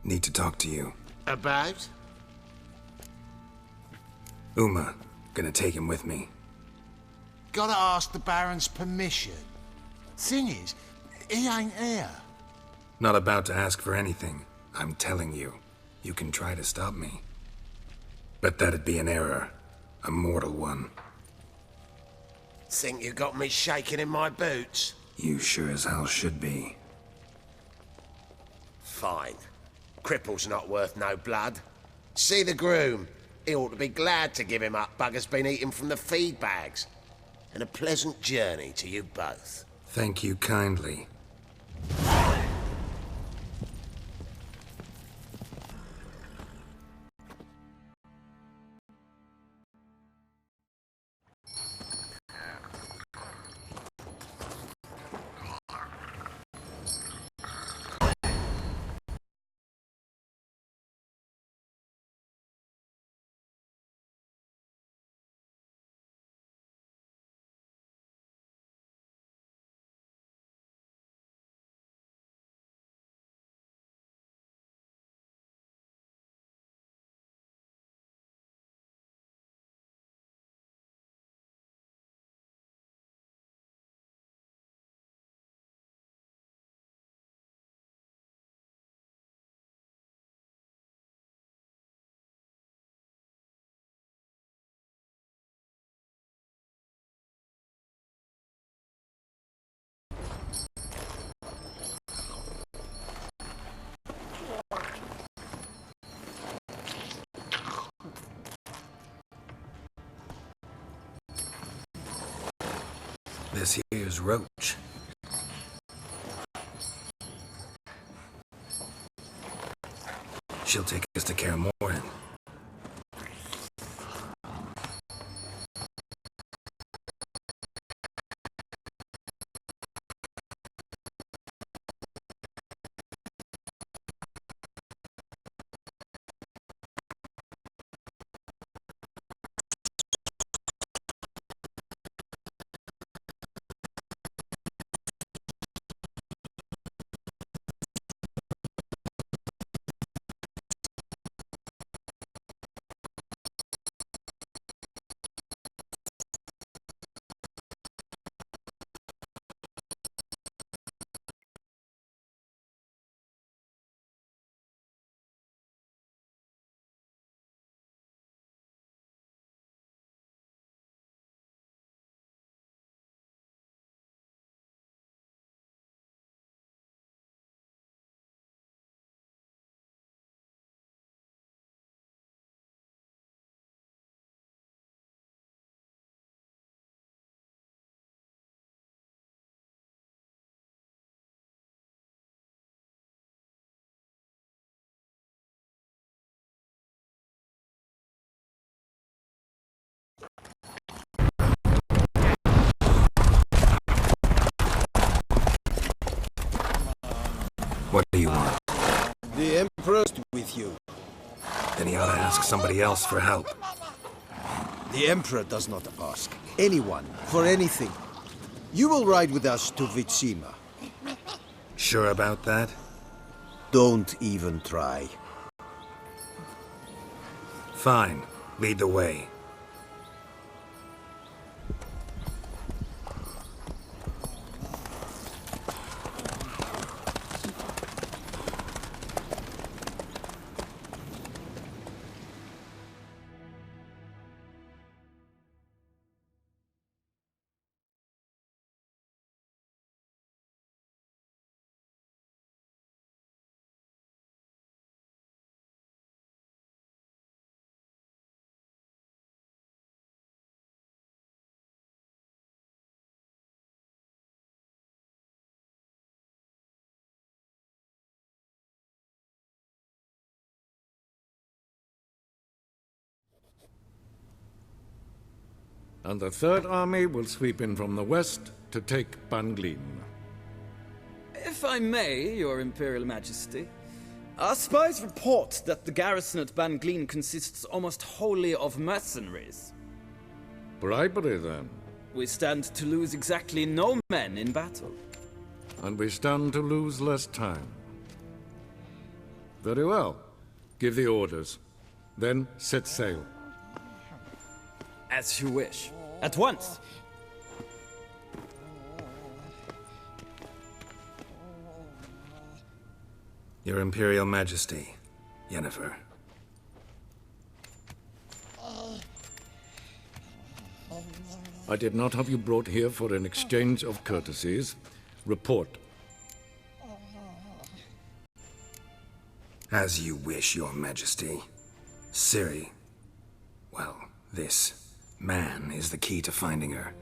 Need to talk to you. About? Uma. Gonna take him with me. Gotta ask the Baron's permission. Thing is, he ain't here. Not about to ask for anything. I'm telling you. You can try to stop me. But that'd be an error. A mortal one. Think you got me shaking in my boots? You sure as hell should be. Fine. Cripple's not worth no blood. See the groom. He ought to be glad to give him up. Bugger's been eating from the feed bags. And a pleasant journey to you both. Thank you kindly. This here's Roach. She'll take us to Kaer Morhen. What do you want? The Emperor's with you. Then he ought to ask somebody else for help. The Emperor does not ask anyone for anything. You will ride with us to Vitsima. Sure about that? Don't even try. Fine. Lead the way. And the Third Army will sweep in from the west to take Banglin. If I may, Your Imperial Majesty, our spies report that the garrison at Banglin consists almost wholly of mercenaries. Bribery, then. We stand to lose exactly no men in battle. And we stand to lose less time. Very well. Give the orders. Then set sail. As you wish. At once! Your Imperial Majesty, Yennefer. I did not have you brought here for an exchange of courtesies. Report. As you wish, Your Majesty. Ciri. Well, this man is the key to finding her.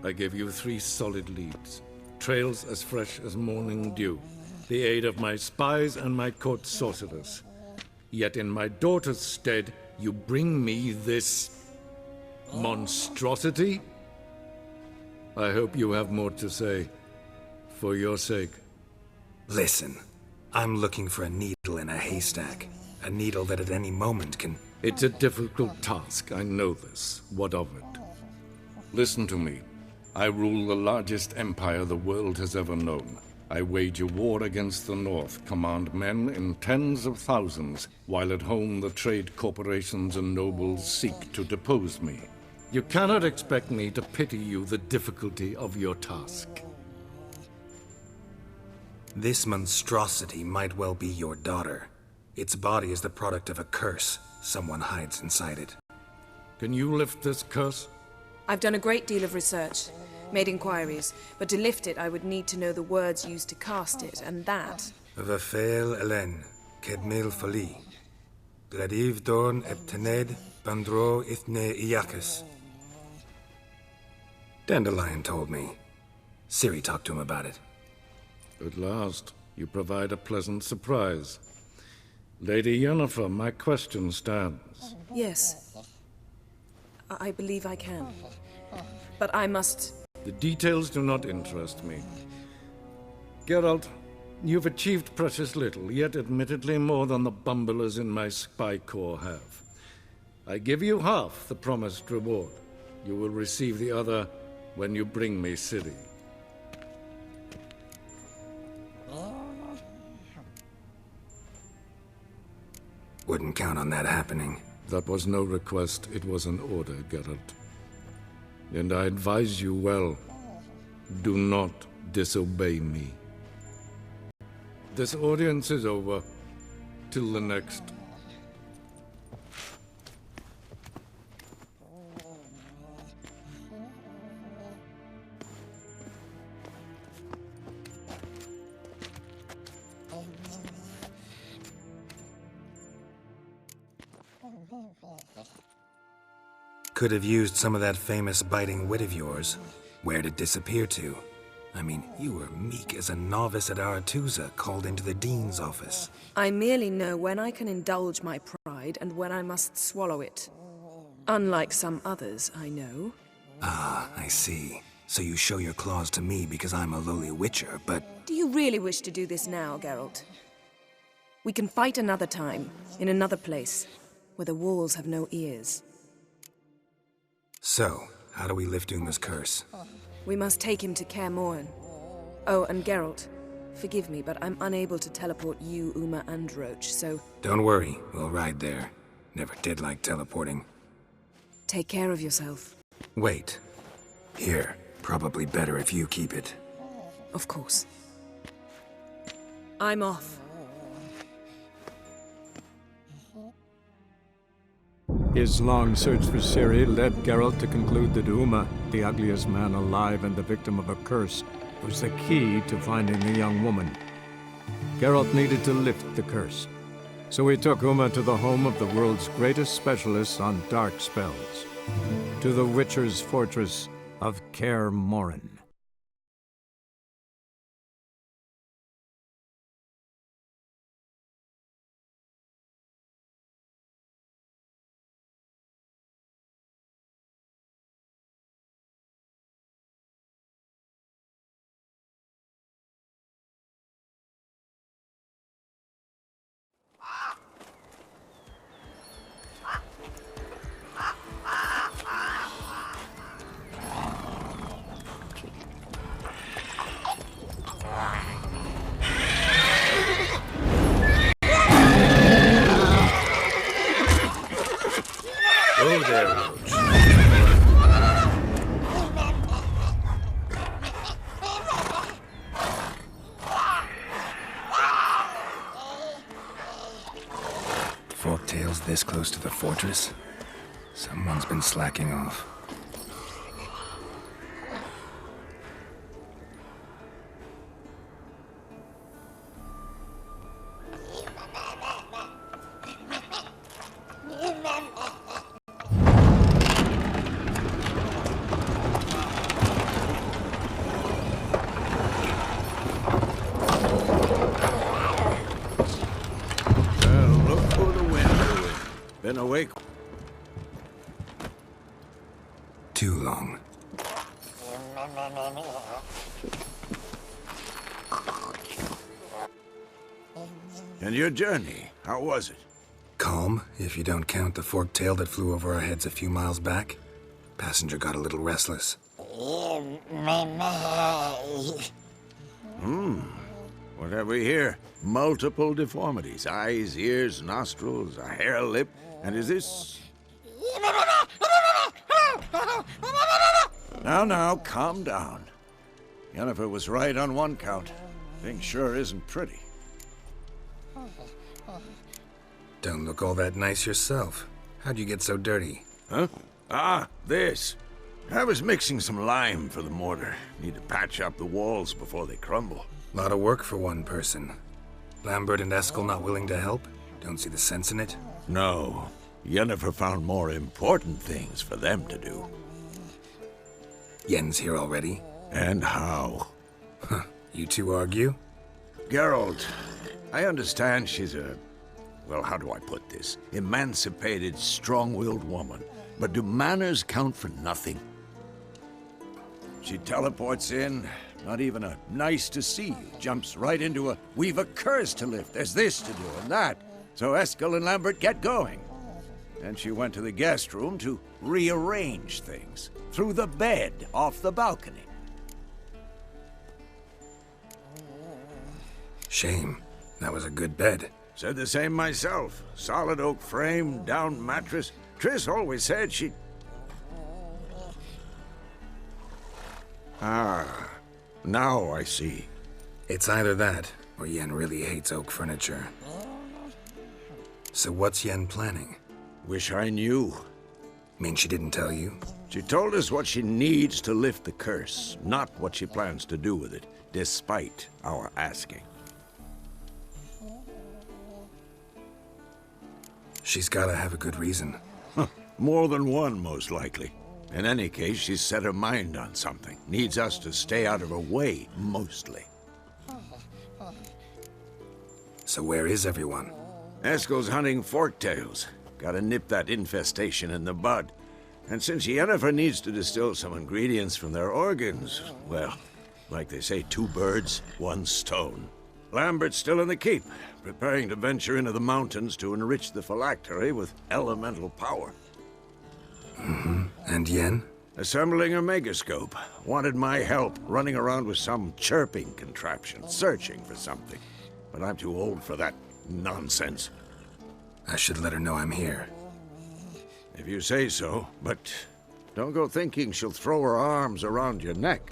I gave you 3 solid leads. Trails as fresh as morning dew. The aid of my spies and my court sorcerers. Yet in my daughter's stead, you bring me this monstrosity? I hope you have more to say. For your sake. Listen, I'm looking for a needle in a haystack. A needle that at any moment can... It's a difficult task, I know this. What of it? Listen to me. I rule the largest empire the world has ever known. I wage a war against the North, command men in tens of thousands, while at home the trade corporations and nobles seek to depose me. You cannot expect me to pity you the difficulty of your task. This monstrosity might well be your daughter. Its body is the product of a curse. Someone hides inside it. Can you lift this curse? I've done a great deal of research, made inquiries, but to lift it I would need to know the words used to cast it, and that... Vafel Elen, Kedmil Fali. Gladiv Dorn Eptened, Bandro Ithne Iacus. Dandelion told me. Ciri talked to him about it. At last, you provide a pleasant surprise. Lady Yennefer, my question stands. Yes. I believe I can. But I must... The details do not interest me. Geralt, you've achieved precious little, yet admittedly more than the bumblers in my spy corps have. I give you half the promised reward. You will receive the other when you bring me Ciri. Wouldn't count on that happening. That was no request, it was an order, Geralt. And I advise you well, do not disobey me. This audience is over. Till the next. Could have used some of that famous biting wit of yours. Where'd it disappear to? I mean, you were meek as a novice at Aretuza, called into the Dean's office. I merely know when I can indulge my pride and when I must swallow it. Unlike some others, I know. Ah, I see. So you show your claws to me because I'm a lowly witcher, but... Do you really wish to do this now, Geralt? We can fight another time, in another place, where the walls have no ears. So, how do we lift Uma's curse? We must take him to Kaer Morhen. Oh, and Geralt, forgive me, but I'm unable to teleport you, Uma, and Roach, so... Don't worry, we'll ride there. Never did like teleporting. Take care of yourself. Wait. Here, probably better if you keep it. Of course. I'm off. His long search for Ciri led Geralt to conclude that Uma, the ugliest man alive and the victim of a curse, was the key to finding the young woman. Geralt needed to lift the curse, so he took Uma to the home of the world's greatest specialists on dark spells, to the Witcher's fortress of Kaer Morhen. this close to the fortress? Someone's been slacking off. Been awake? Too long. And your journey, how was it? Calm, if you don't count the forked tail that flew over our heads a few miles back. Passenger got a little restless. What have we here? Multiple deformities. Eyes, ears, nostrils, a hair lip. And is this... Now, calm down. Yennefer was right on one count. Thing sure isn't pretty. Don't look all that nice yourself. How'd you get so dirty? Huh? Ah, this. I was mixing some lime for the mortar. Need to patch up the walls before they crumble. Lot of work for one person. Lambert and Erskel not willing to help? Don't see the sense in it? No. Yennefer found more important things for them to do. Yen's here already? And how? Huh. You two argue? Geralt, I understand she's a... well, how do I put this? Emancipated, strong-willed woman. But do manners count for nothing? She teleports in, not even a nice to see you, jumps right into a we've a curse to lift, there's this to do and that. So Erskel and Lambert get going. Then she went to the guest room to rearrange things. Through the bed, off the balcony. Shame. That was a good bed. Said the same myself. Solid oak frame, down mattress. Triss always said she'd... Ah, now I see. It's either that, or Yen really hates oak furniture. So what's Yen planning? Wish I knew. Mean she didn't tell you? She told us what she needs to lift the curse, not what she plans to do with it, despite our asking. She's gotta have a good reason. More than one, most likely. In any case, she's set her mind on something. Needs us to stay out of her way, mostly. So where is everyone? Eskel's hunting forktails. Gotta nip that infestation in the bud. And since Yennefer needs to distill some ingredients from their organs, well, like they say, 2 birds, 1 stone. Lambert's still in the keep, preparing to venture into the mountains to enrich the phylactery with elemental power. And Yen? Assembling a megascope. Wanted my help running around with some chirping contraption, searching for something. But I'm too old for that nonsense. I should let her know I'm here. If you say so, but don't go thinking she'll throw her arms around your neck.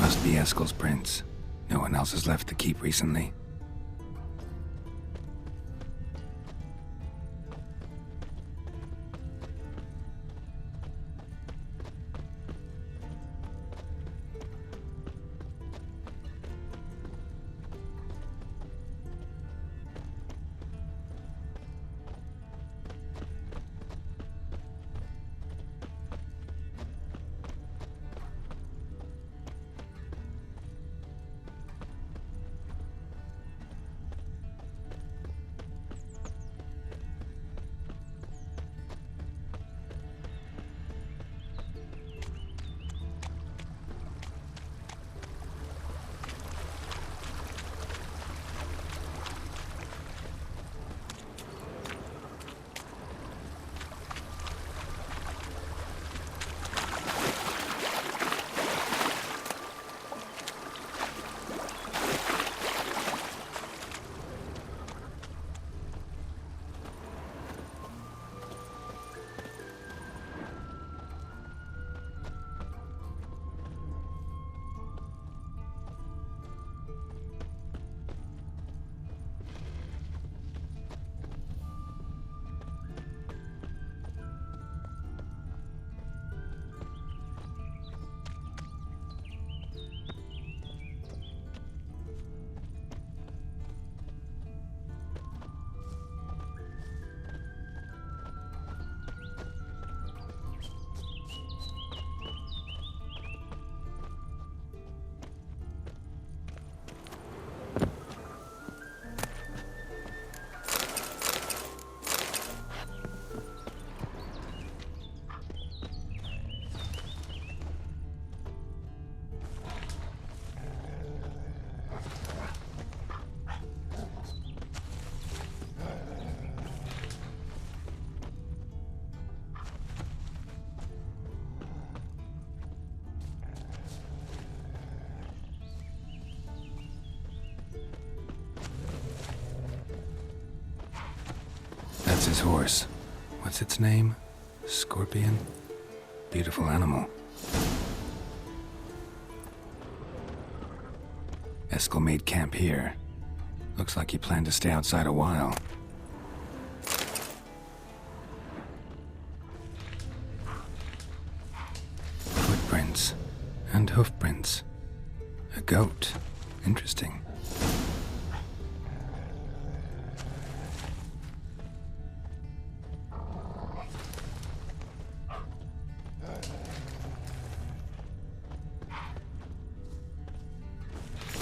Must be Eskel's prints. No one else has left the keep recently. his horse. What's its name? Scorpion? Beautiful animal. Erskel made camp here. Looks like he planned to stay outside a while. Footprints. And hoofprints. A goat. Interesting.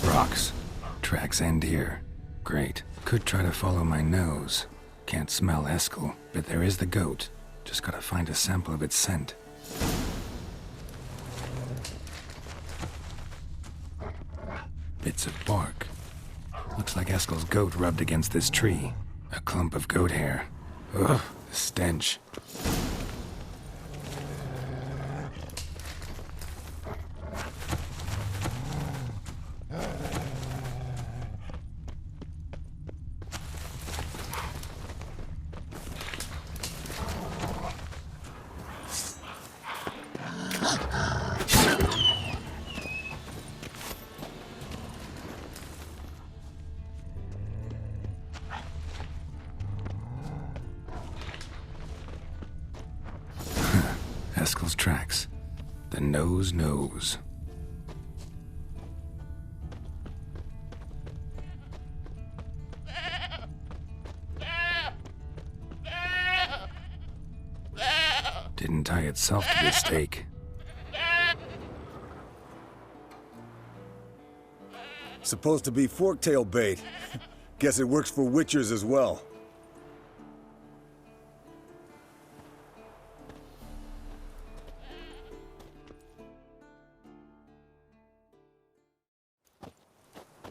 Rocks. Tracks end here. Great. Could try to follow my nose. Can't smell Erskel, but there is the goat. Just gotta find a sample of its scent. Bits of bark. Looks like Erskel's goat rubbed against this tree. A clump of goat hair. Ugh, the stench. Erskel's tracks. The nose knows. Didn't tie itself to the stake. Supposed to be forktail bait. Guess it works for witchers as well.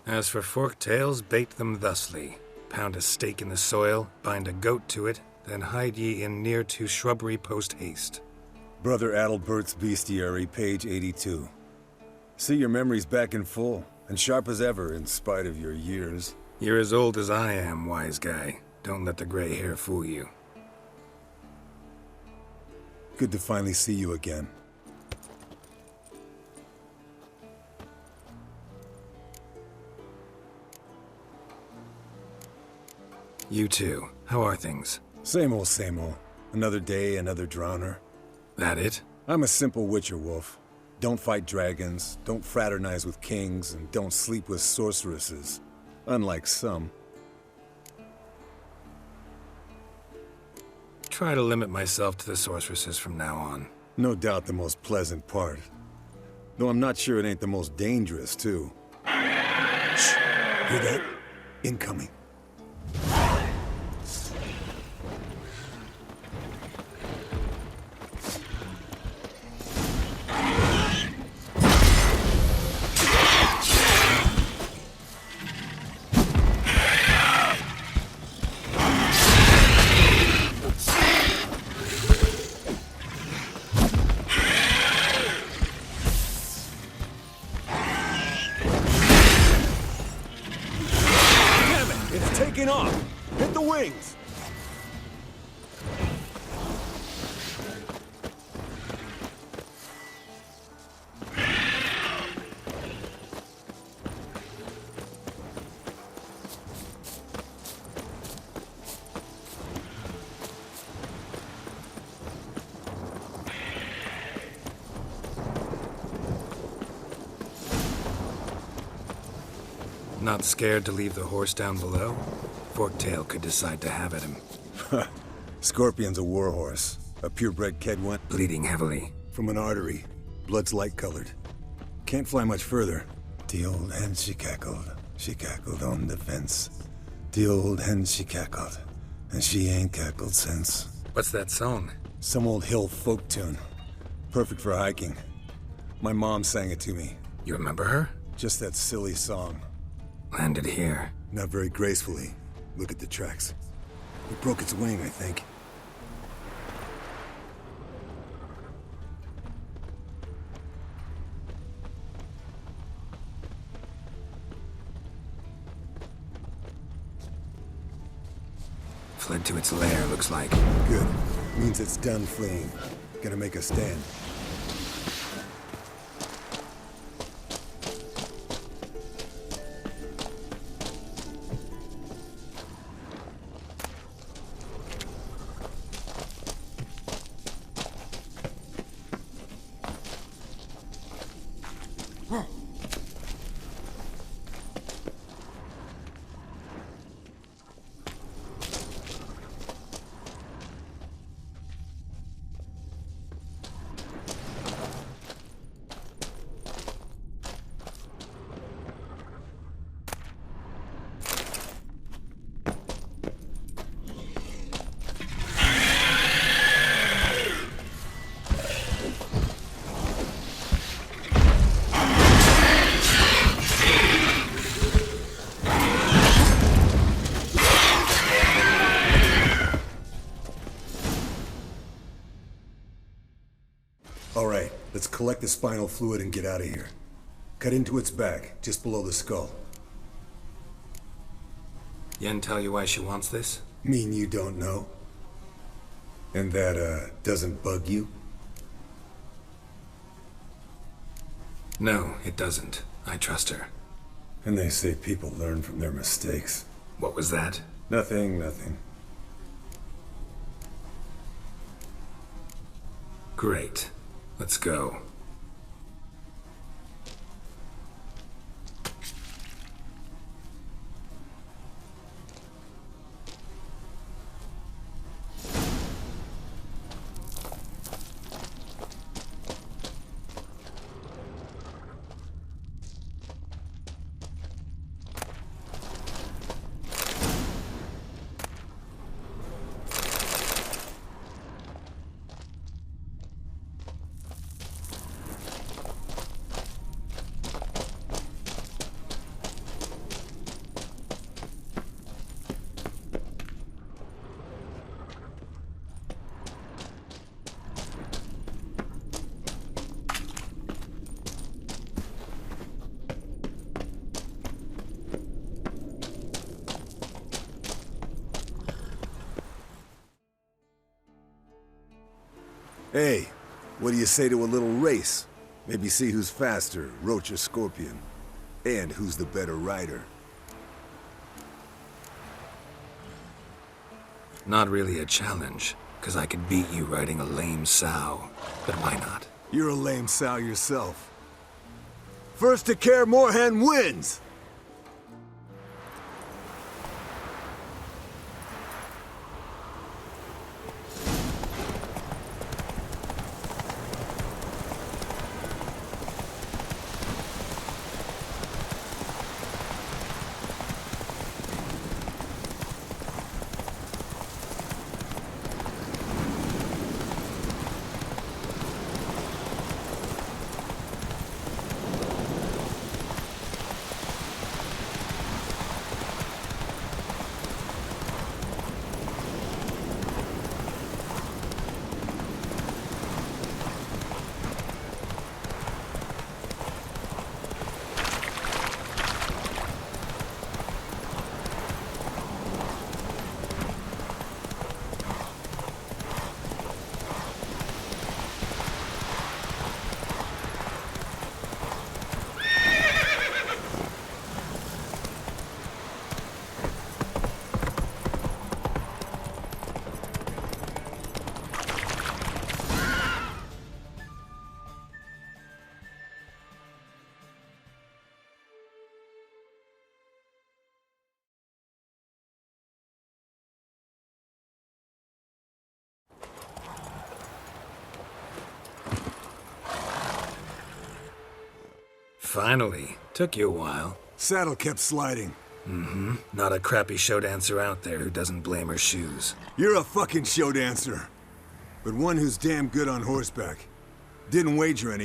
As for forktails, bait them thusly. Pound a stake in the soil, bind a goat to it, then hide ye in near to shrubbery post haste. Brother Adalbert's Bestiary, page 82. See your memories back in full, and sharp as ever in spite of your years. You're as old as I am, wise guy. Don't let the gray hair fool you. Good to finally see you again. You too. How are things? Same old, same old. Another day, another drowner. That it? I'm a simple witcher wolf. Don't fight dragons, don't fraternize with kings, and don't sleep with sorceresses. Unlike some. Try to limit myself to the sorceresses from now on. No doubt the most pleasant part. Though I'm not sure it ain't the most dangerous, too. Shh! Hear that? Incoming. Taking off! Hit the wings! Not scared to leave the horse down below? Forktail could decide to have at him. Scorpion's a warhorse. A purebred Kedwen. Bleeding heavily. From an artery. Blood's light-colored. Can't fly much further. The old hen she cackled. She cackled on the fence. The old hen she cackled. And she ain't cackled since. What's that song? Some old hill folk tune. Perfect for hiking. My mom sang it to me. You remember her? Just that silly song. Landed here. Not very gracefully. Look at the tracks. It broke its wing, I think. Fled to its lair, looks like. Good. Means it's done fleeing. Gonna make a stand. All right, let's collect the spinal fluid and get out of here. Cut into its back, just below the skull. Yen tell you why she wants this? Mean you don't know? And that, doesn't bug you? No, it doesn't. I trust her. And they say people learn from their mistakes. What was that? Nothing, nothing. Great. Let's go. Hey, what do you say to a little race? Maybe see who's faster, Roach or Scorpion. And who's the better rider. Not really a challenge, because I could beat you riding a lame sow. But why not? You're a lame sow yourself. First to Kaer Morhen wins! Finally. Took you a while. Saddle kept sliding. Mm-hmm. Not a crappy show dancer out there who doesn't blame her shoes. You're a fucking show dancer. But one who's damn good on horseback. Didn't wager anything.